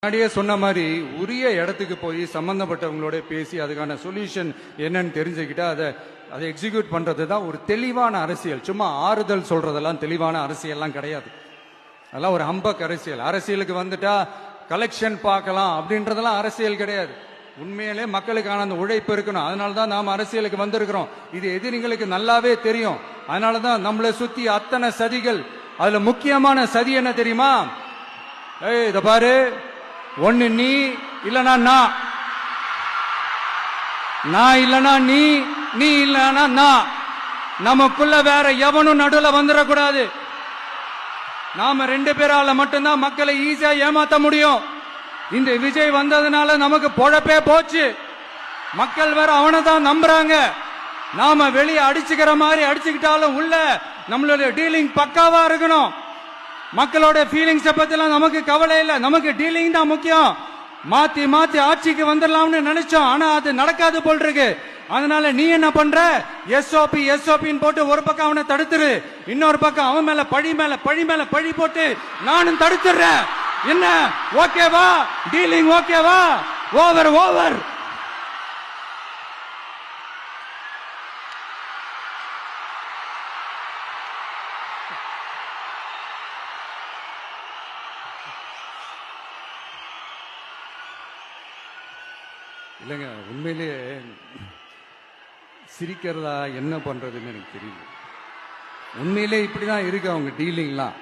முன்னாடியே சொன்ன மாதிரி உரிய இடத்துக்கு போய் சம்பந்தப்பட்டவங்களோட பேசி அதுக்கான சொல்யூஷன் என்னன்னு தெரிஞ்சுக்கிட்டா அதை எக்ஸிக்யூட் பண்றது தான் ஒரு தெளிவான அரசியல். சும்மா ஆறுதல் சொல்றதெல்லாம் தெளிவான அரசியல்லாம் கிடையாது. அதெல்லாம் ஒரு ஹம்பக் அரசியல். அரசியலுக்கு வந்துட்டா கலெக்ஷன் பார்க்கலாம் அப்படின்றதெல்லாம் அரசியல் கிடையாது. உண்மையிலே மக்களுக்கான அந்த உழைப்பு இருக்கணும். அதனாலதான் நாம் அரசியலுக்கு வந்திருக்கிறோம். இது எதிரிங்களுக்கு நல்லாவே தெரியும். அதனாலதான் நம்மளை சுத்தி அத்தனை சதிகள். அதுல முக்கியமான சதி என்ன தெரியுமா? இத பாரு, ஒன்னு நீ இல்லனா நான் இல்லனா நீ இல்லனா நான். நமக்குள்ள வேற எவனும் நடுவுல வந்துடக்கூடாது. நாம 2 பேரால மட்டும்தான் மக்களை ஈஸியா ஏமாத்த முடியும். இந்த விஜய் வந்ததுனால நமக்கு பொழப்பே போச்சு. மக்கள் வேற அவனை தான் நம்புறாங்க. நாம வெளியே அடிச்சுக்கிற மாதிரி அடிச்சுக்கிட்டாலும் உள்ள நம்மளுடைய டீலிங் பக்காவா இருக்கணும். மக்களோட ஃபீலிங்ஸை பத்திலாம் நமக்கு கவலை இல்லை. நமக்கு டீலிங் தான் முக்கியம். மாத்தி மாத்தி ஆட்சிக்கு வந்துடலாம்னு நினைச்சோம். ஆனா அது நடக்காது போல் இருக்கு. அதனால நீ என்ன பண்ற? எஸ்ஓபின்னு போட்டு ஒரு பக்கம் அவனை தடுத்துரு, இன்னொரு பக்கம் அவன் மேல பழி போட்டு நானும் தடுத்துறேன். என்ன ஓகேவா? டீலிங் ஓகேவா? ஓவர். இல்லைங்க, உண்மையிலேயே சிரிக்கிறதா என்ன பண்றதுன்னு எனக்கு தெரியல. உண்மையிலே இப்படிதான் இருக்கு அவங்க டீலிங்லாம்.